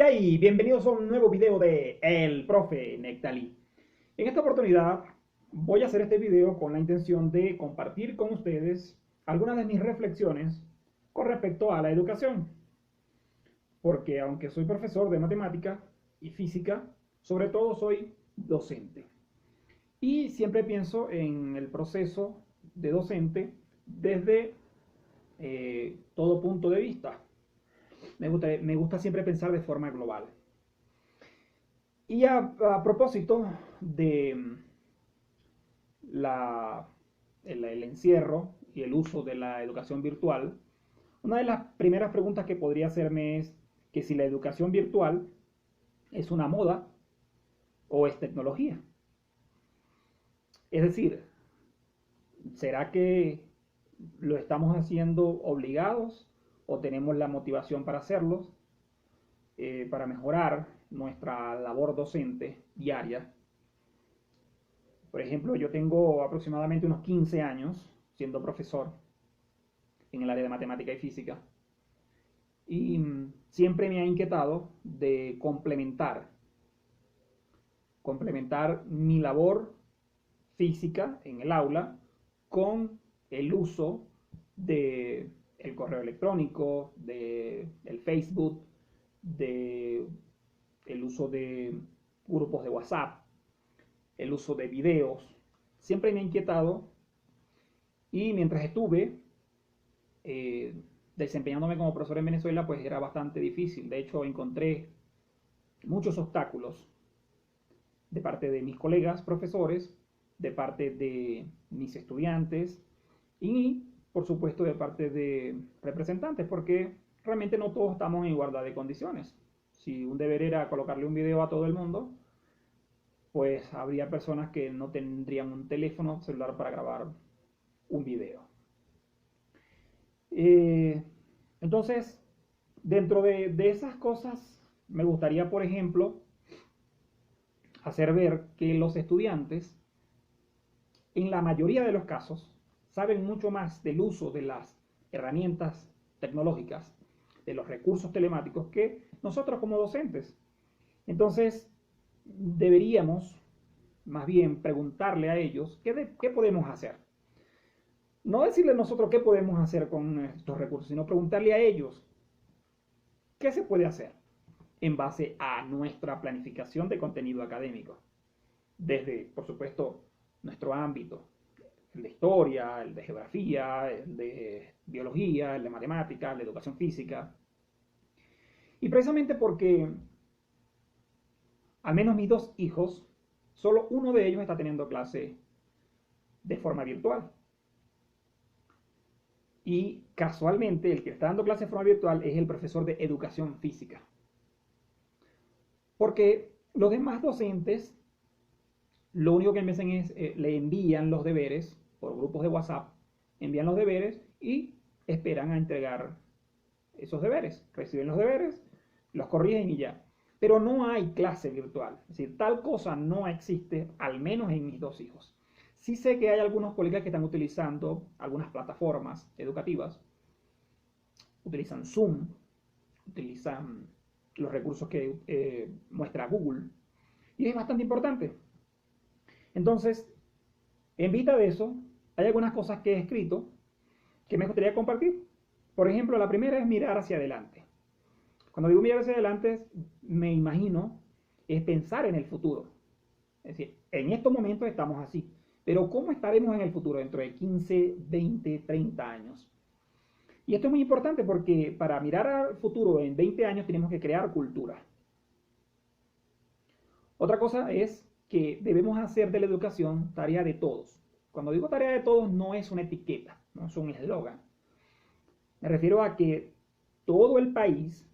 ¿Qué hay? Bienvenidos a un nuevo video de El Profe Nectalí. En esta oportunidad voy a hacer este video con la intención de compartir con ustedes algunas de mis reflexiones con respecto a la educación. Porque aunque soy profesor de matemática y física, sobre todo soy docente. Y siempre pienso en el proceso de docente desde todo punto de vista. Me gusta siempre pensar de forma global. Y a propósito de la, el encierro y el uso de la educación virtual, una de las primeras preguntas que podría hacerme es que si la educación virtual es una moda o es tecnología. Es decir, ¿será que lo estamos haciendo obligados o tenemos la motivación para hacerlo, para mejorar nuestra labor docente diaria? Por ejemplo, yo tengo aproximadamente unos 15 años siendo profesor en el área de matemática y física y siempre me ha inquietado de complementar mi labor física en el aula con el uso de el correo electrónico, de el Facebook, de el uso de grupos de WhatsApp, el uso de videos. Siempre me ha inquietado y mientras estuve eh, desempeñándome como profesor en Venezuela, pues era bastante difícil. De hecho, encontré muchos obstáculos de parte de mis colegas profesores, de parte de mis estudiantes y, por supuesto, de parte de representantes, porque realmente no todos estamos en igualdad de condiciones. Si un deber era colocarle un video a todo el mundo, pues habría personas que no tendrían un teléfono celular para grabar un video. Eh, entonces, dentro de esas cosas, me gustaría, por ejemplo, hacer ver que los estudiantes, en la mayoría de los casos, saben mucho más del uso de las herramientas tecnológicas, de los recursos telemáticos, que nosotros como docentes. Entonces, deberíamos más bien preguntarle a ellos qué podemos hacer. No decirle nosotros qué podemos hacer con estos recursos, sino preguntarle a ellos qué se puede hacer en base a nuestra planificación de contenido académico. Desde, por supuesto, nuestro ámbito, el de historia, el de geografía, el de biología, el de matemáticas, la educación física. Y precisamente porque al menos mis dos hijos, solo uno de ellos está teniendo clase de forma virtual. Y casualmente el que está dando clase de forma virtual es el profesor de educación física. Porque los demás docentes lo único que me hacen es le envían los deberes por grupos de WhatsApp, envían los deberes y esperan a entregar esos deberes. Reciben los deberes, los corrigen y ya. Pero no hay clase virtual. Es decir, tal cosa no existe, al menos en mis dos hijos. Sí sé que hay algunos colegas que están utilizando algunas plataformas educativas, utilizan Zoom, utilizan los recursos que muestra Google, y es bastante importante. Entonces, en vista de eso, hay algunas cosas que he escrito que me gustaría compartir. Por ejemplo, la primera es mirar hacia adelante. Cuando digo mirar hacia adelante, me imagino es pensar en el futuro. Es decir, en estos momentos estamos así, pero ¿cómo estaremos en el futuro dentro de 15, 20, 30 años? Y esto es muy importante porque para mirar al futuro en 20 años tenemos que crear cultura. Otra cosa es que debemos hacer de la educación tarea de todos. Cuando digo tarea de todos no es una etiqueta, no es un eslogan. Me refiero a que todo el país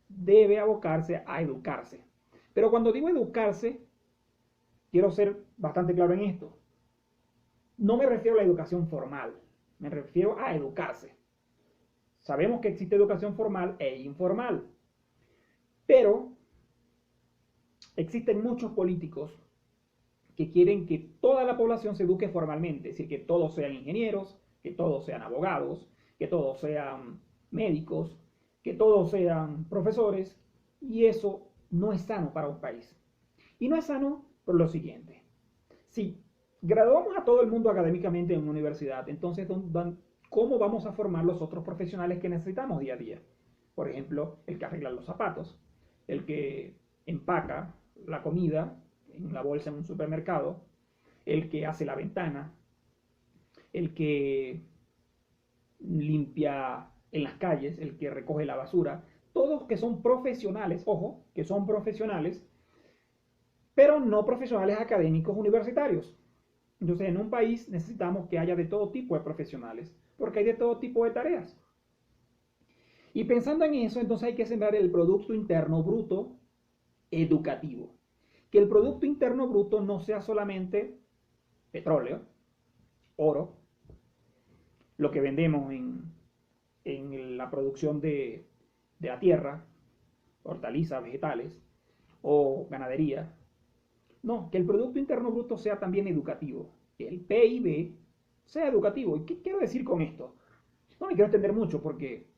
debe abocarse a educarse. Pero cuando digo educarse, quiero ser bastante claro en esto. No me refiero a la educación formal, me refiero a educarse. Sabemos que existe educación formal e informal, pero existen muchos políticos que quieren que toda la población se eduque formalmente, es decir, que todos sean ingenieros, que todos sean abogados, que todos sean médicos, que todos sean profesores, Y eso no es sano para un país. Y no es sano por lo siguiente. Si graduamos a todo el mundo académicamente en una universidad, entonces ¿cómo vamos a formar los otros profesionales que necesitamos día a día? Por ejemplo, el que arregla los zapatos, el que empaca la comida en la bolsa en un supermercado, el que hace la ventana, el que limpia en las calles, el que recoge la basura, todos que son profesionales, ojo, que son profesionales, pero no profesionales académicos universitarios. Entonces, en un país necesitamos que haya de todo tipo de profesionales, porque hay de todo tipo de tareas. Y pensando en eso, entonces hay que sembrar el Producto Interno Bruto educativo. Que el Producto Interno Bruto no sea solamente petróleo, oro, lo que vendemos en la producción de la tierra, hortalizas, vegetales o ganadería. No, que el Producto Interno Bruto sea también educativo, que el PIB sea educativo. ¿Y qué quiero decir con esto? No me quiero extender mucho porque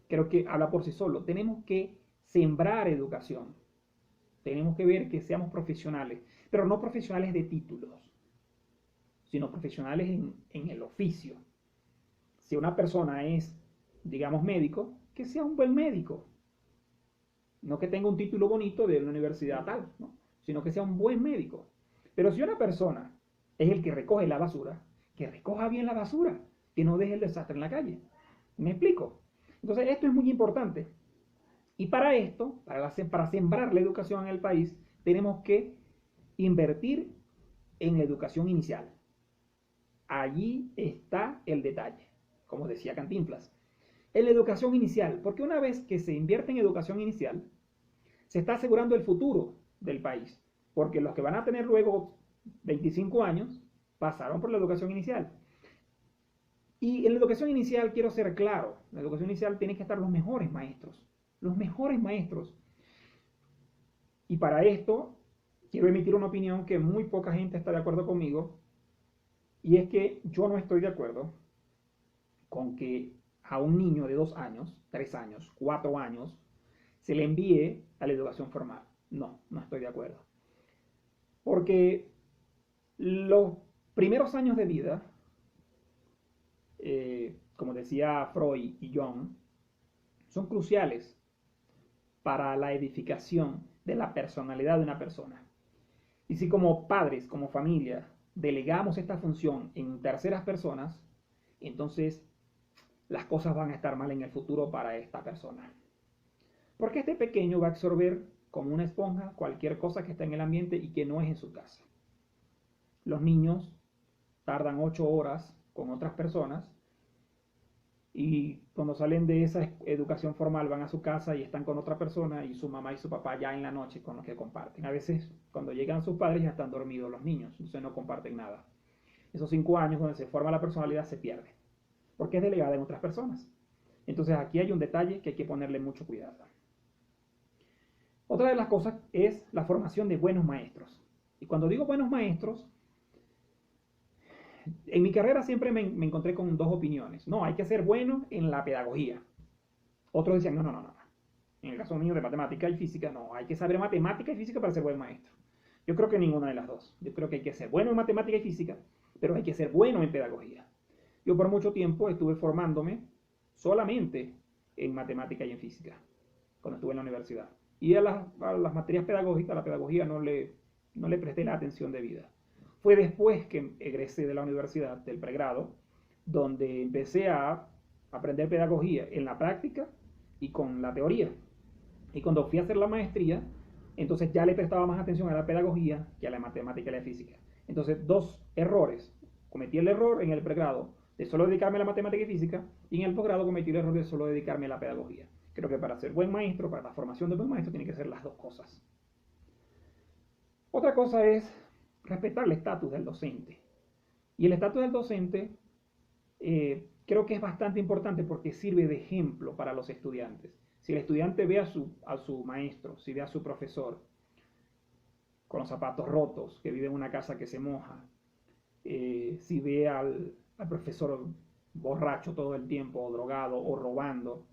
creo que habla por sí solo. Tenemos que sembrar educación. Tenemos que ver que seamos profesionales, pero no profesionales de títulos, sino profesionales en el oficio. Si una persona es, digamos, médico, que sea un buen médico. No que tenga un título bonito de una universidad tal, ¿no? Sino que sea un buen médico. Pero si una persona es el que recoge la basura, que recoja bien la basura, que no deje el desastre en la calle. ¿Me explico? Entonces esto es muy importante. Y para esto, para sembrar la educación en el país, tenemos que invertir en la educación inicial. Allí está el detalle, como decía Cantinflas. En la educación inicial, porque una vez que se invierte en educación inicial, se está asegurando el futuro del país, porque los que van a tener luego 25 años pasaron por la educación inicial. Y en la educación inicial quiero ser claro, en la educación inicial tienen que estar los mejores maestros, los mejores maestros. Y para esto quiero emitir una opinión que muy poca gente está de acuerdo conmigo, y es que yo no estoy de acuerdo con que a un niño de 2 años, 3 años, 4 años, se le envíe a la educación formal. No, no estoy de acuerdo. Porque los primeros años de vida, como decía Freud y Jung, son cruciales para la edificación de la personalidad de una persona. Y si como padres, como familia, delegamos esta función en terceras personas, entonces las cosas van a estar mal en el futuro para esta persona. Porque este pequeño va a absorber como una esponja cualquier cosa que está en el ambiente y que no es en su casa. Los niños tardan 8 horas con otras personas y cuando salen de esa educación formal van a su casa y están con otra persona y su mamá y su papá ya en la noche con los que comparten. A veces cuando llegan sus padres ya están dormidos los niños, entonces no comparten nada. Esos 5 años donde se forma la personalidad se pierde, porque es delegada en otras personas. Entonces aquí hay un detalle que hay que ponerle mucho cuidado. Otra de las cosas es la formación de buenos maestros. Y cuando digo buenos maestros, en mi carrera siempre me encontré con dos opiniones. No, hay que ser bueno en la pedagogía. Otros decían, no, no, no, no. En el caso mío de matemática y física, no, hay que saber matemática y física para ser buen maestro. Yo creo que ninguna de las dos. Yo creo que hay que ser bueno en matemática y física, pero hay que ser bueno en pedagogía. Yo por mucho tiempo estuve formándome solamente en matemática y en física, cuando estuve en la universidad. Y a las materias pedagógicas, a la pedagogía no le presté la atención debida. Fue después que egresé de la universidad, del pregrado, donde empecé a aprender pedagogía en la práctica y con la teoría. Y cuando fui a hacer la maestría, entonces ya le prestaba más atención a la pedagogía que a la matemática y a la física. Entonces, dos errores. Cometí el error en el pregrado de solo dedicarme a la matemática y física, y en el posgrado cometí el error de solo dedicarme a la pedagogía. Creo que para ser buen maestro, para la formación de buen maestro, tiene que ser las dos cosas. Otra cosa es respetar el estatus del docente. Y el estatus del docente creo que es bastante importante porque sirve de ejemplo para los estudiantes. Si el estudiante ve a su maestro, si ve a su profesor con los zapatos rotos, que vive en una casa que se moja, si ve al profesor borracho todo el tiempo, o drogado, o robando,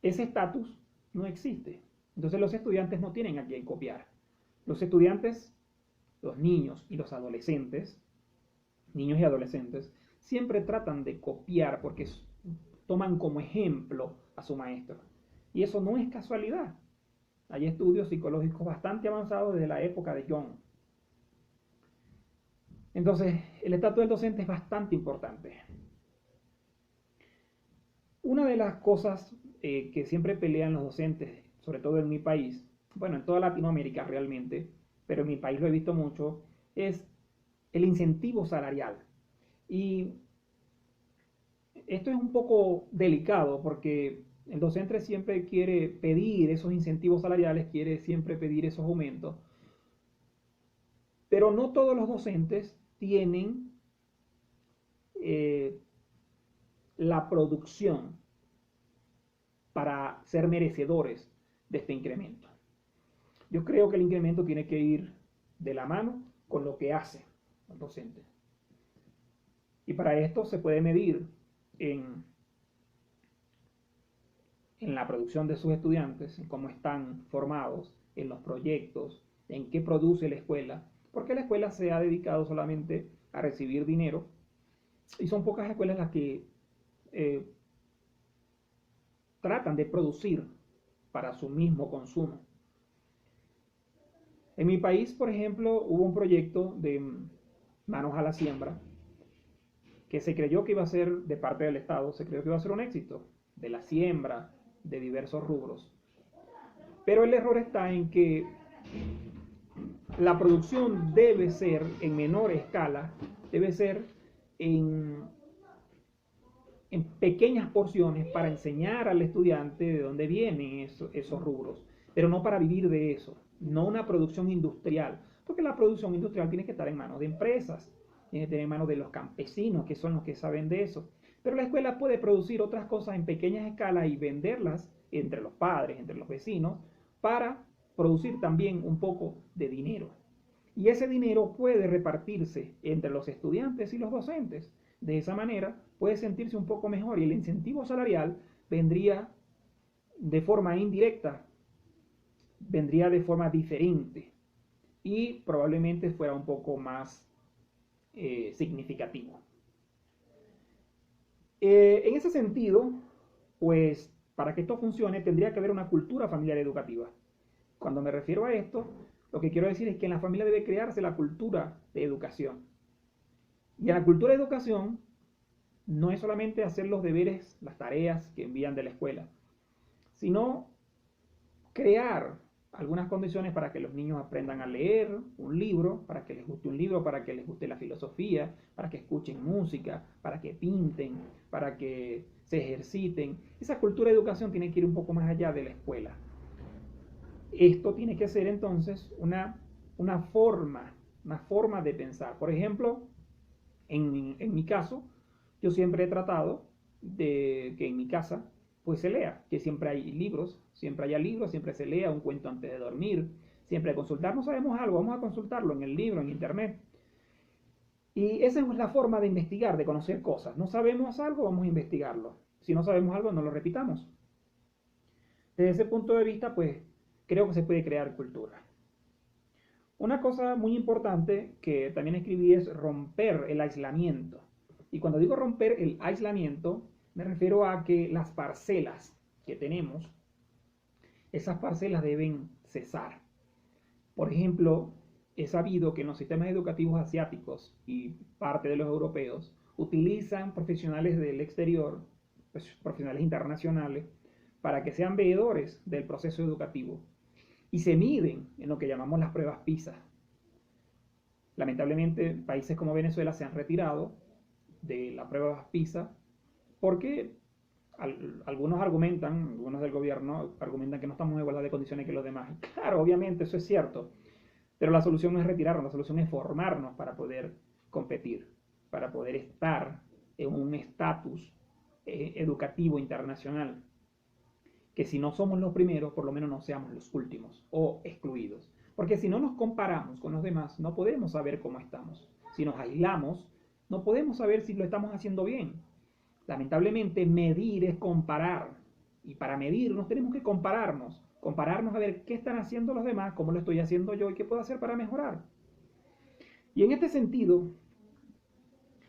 ese estatus no existe. Entonces los estudiantes no tienen a quién copiar. Los estudiantes, los niños y los adolescentes, niños y adolescentes, siempre tratan de copiar porque toman como ejemplo a su maestro. Y eso no es casualidad. Hay estudios psicológicos bastante avanzados desde la época de Jung. Entonces, el estatus del docente es bastante importante. Una de las cosas que siempre pelean los docentes, sobre todo en mi país, bueno, en toda Latinoamérica realmente, pero en mi país lo he visto mucho, es el incentivo salarial. Y esto es un poco delicado porque el docente siempre quiere pedir esos incentivos salariales, quiere siempre pedir esos aumentos, pero no todos los docentes tienen la producción para ser merecedores de este incremento. Yo creo que el incremento tiene que ir de la mano con lo que hace el docente. Y para esto se puede medir en la producción de sus estudiantes, en cómo están formados, en los proyectos, en qué produce la escuela, porque la escuela se ha dedicado solamente a recibir dinero y son pocas escuelas las que tratan de producir para su mismo consumo. En mi país, por ejemplo, hubo un proyecto de Manos a la Siembra que se creyó que iba a ser, de parte del Estado, se creyó que iba a ser un éxito, de la siembra de diversos rubros. Pero el error está en que la producción debe ser en menor escala, debe ser en pequeñas porciones para enseñar al estudiante de dónde vienen esos rubros, pero no para vivir de eso, no una producción industrial, porque la producción industrial tiene que estar en manos de empresas, tiene que estar en manos de los campesinos, que son los que saben de eso. Pero la escuela puede producir otras cosas en pequeñas escalas y venderlas entre los padres, entre los vecinos, para producir también un poco de dinero. Y ese dinero puede repartirse entre los estudiantes y los docentes. De esa manera puede sentirse un poco mejor y el incentivo salarial vendría de forma indirecta, vendría de forma diferente y probablemente fuera un poco más significativo. En ese sentido, pues para que esto funcione tendría que haber una cultura familiar educativa. Cuando me refiero a esto, lo que quiero decir es que en la familia debe crearse la cultura de educación. Y en la cultura de educación no es solamente hacer los deberes, las tareas que envían de la escuela, sino crear algunas condiciones para que los niños aprendan a leer un libro, para que les guste un libro, para que les guste la filosofía, para que escuchen música, para que pinten, para que se ejerciten. Esa cultura de educación tiene que ir un poco más allá de la escuela. Esto tiene que ser entonces una forma de pensar. Por ejemplo, en mi caso, yo siempre he tratado de que en mi casa pues se lea, que siempre hay libros, siempre haya libros, siempre se lea un cuento antes de dormir, siempre consultar, no sabemos algo, vamos a consultarlo en el libro, en internet. Y esa es la forma de investigar, de conocer cosas. No sabemos algo, vamos a investigarlo. Si no sabemos algo, no lo repitamos. Desde ese punto de vista, pues creo que se puede crear cultura. Una cosa muy importante que también escribí es romper el aislamiento. Y cuando digo romper el aislamiento, me refiero a que las parcelas que tenemos, esas parcelas deben cesar. Por ejemplo, he sabido que en los sistemas educativos asiáticos y parte de los europeos utilizan profesionales del exterior, pues, profesionales internacionales, para que sean veedores del proceso educativo y se miden en lo que llamamos las pruebas PISA. Lamentablemente, países como Venezuela se han retirado de las pruebas PISA porque algunos argumentan, algunos del gobierno argumentan que no estamos en igualdad de condiciones que los demás. Claro, obviamente eso es cierto, pero la solución no es retirarnos, la solución es formarnos para poder competir, para poder estar en un estatus educativo internacional. Que si no somos los primeros, por lo menos no seamos los últimos o excluidos. Porque si no nos comparamos con los demás, no podemos saber cómo estamos. Si nos aislamos, no podemos saber si lo estamos haciendo bien. Lamentablemente, medir es comparar. Y para medirnos tenemos que compararnos a ver qué están haciendo los demás, cómo lo estoy haciendo yo y qué puedo hacer para mejorar. Y en este sentido,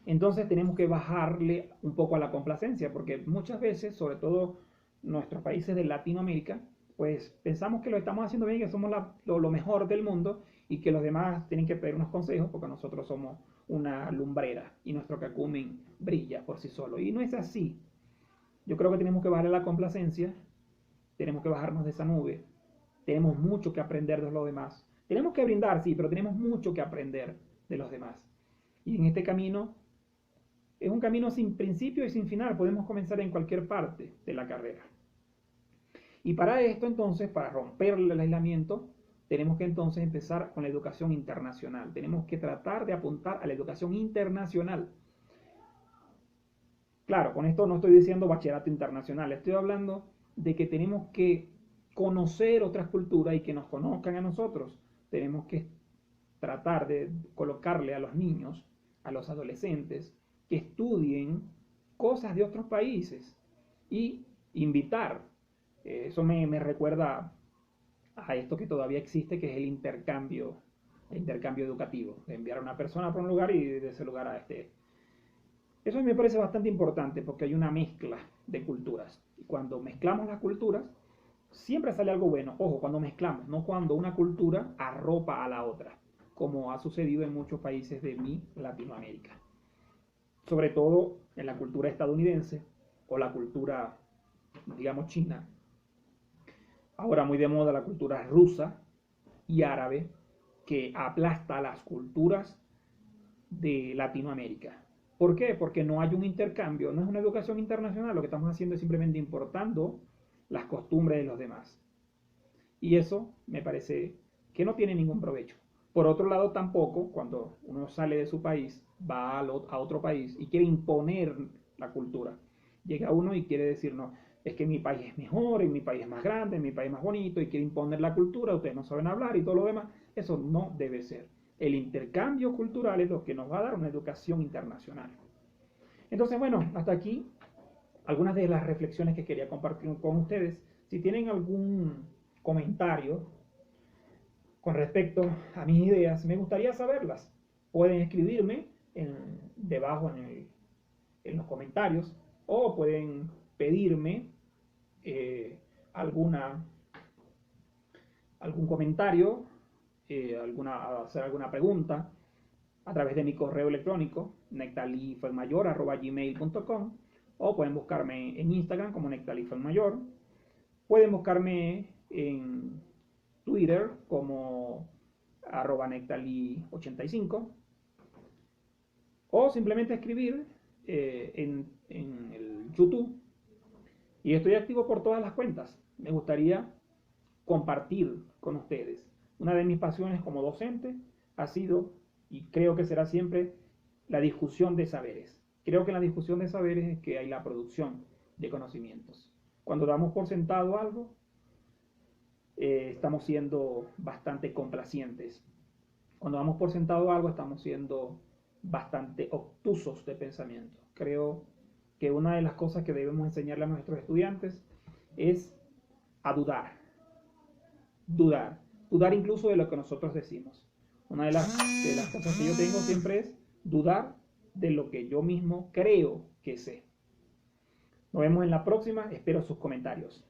entonces tenemos que bajarle un poco a la complacencia, porque muchas veces, sobre todo nuestros países de Latinoamérica, pues pensamos que lo estamos haciendo bien, que somos lo mejor del mundo y que los demás tienen que pedir unos consejos porque nosotros somos una lumbrera y nuestro cacumen brilla por sí solo. Y no es así. Yo creo que tenemos que bajarle la complacencia, tenemos que bajarnos de esa nube, tenemos mucho que aprender de los demás. Tenemos que brindar, sí, pero tenemos mucho que aprender de los demás. Y en este camino es un camino sin principio y sin final. Podemos comenzar en cualquier parte de la carrera. Y para esto, entonces, para romper el aislamiento, tenemos que entonces empezar con la educación internacional. Tenemos que tratar de apuntar a la educación internacional. Claro, con esto no estoy diciendo bachillerato internacional. Estoy hablando de que tenemos que conocer otras culturas y que nos conozcan a nosotros. Tenemos que tratar de colocarle a los niños, a los adolescentes, que estudien cosas de otros países y invitar. Eso me recuerda a esto que todavía existe, que es el intercambio educativo, de enviar a una persona para un lugar y de ese lugar a este. Eso me parece bastante importante porque hay una mezcla de culturas. Y cuando mezclamos las culturas, siempre sale algo bueno. Ojo, cuando mezclamos, no cuando una cultura arropa a la otra, como ha sucedido en muchos países de mi Latinoamérica. Sobre todo en la cultura estadounidense o la cultura, digamos, china. Ahora muy de moda la cultura rusa y árabe, que aplasta las culturas de Latinoamérica. ¿Por qué? Porque no hay un intercambio, no es una educación internacional, lo que estamos haciendo es simplemente importando las costumbres de los demás. Y eso me parece que no tiene ningún provecho. Por otro lado, tampoco, cuando uno sale de su país, va a otro país y quiere imponer la cultura. Llega uno y quiere decir, no, es que mi país es mejor, en mi país es más grande, en mi país es más bonito, y quiere imponer la cultura, ustedes no saben hablar y todo lo demás. Eso no debe ser. El intercambio cultural es lo que nos va a dar una educación internacional. Entonces, bueno, hasta aquí algunas de las reflexiones que quería compartir con ustedes. Si tienen algún comentario con respecto a mis ideas, me gustaría saberlas. Pueden escribirme debajo en los comentarios o pueden pedirme algún comentario, hacer alguna pregunta a través de mi correo electrónico nectalifuenmayor@gmail.com, o pueden buscarme en Instagram como nectalifuenmayor. Pueden buscarme en Twitter como @nectali85, o simplemente escribir en el YouTube. Y estoy activo por todas las cuentas. Me gustaría compartir con ustedes. Una de mis pasiones como docente ha sido, y creo que será siempre, la discusión de saberes. Creo que en la discusión de saberes es que hay la producción de conocimientos. Cuando damos por sentado algo, estamos siendo bastante complacientes. Cuando damos por sentado algo, estamos siendo bastante obtusos de pensamiento. Creo que una de las cosas que debemos enseñarle a nuestros estudiantes es a dudar. Dudar incluso de lo que nosotros decimos. Una de las cosas que yo tengo siempre es dudar de lo que yo mismo creo que sé. Nos vemos en la próxima, espero sus comentarios.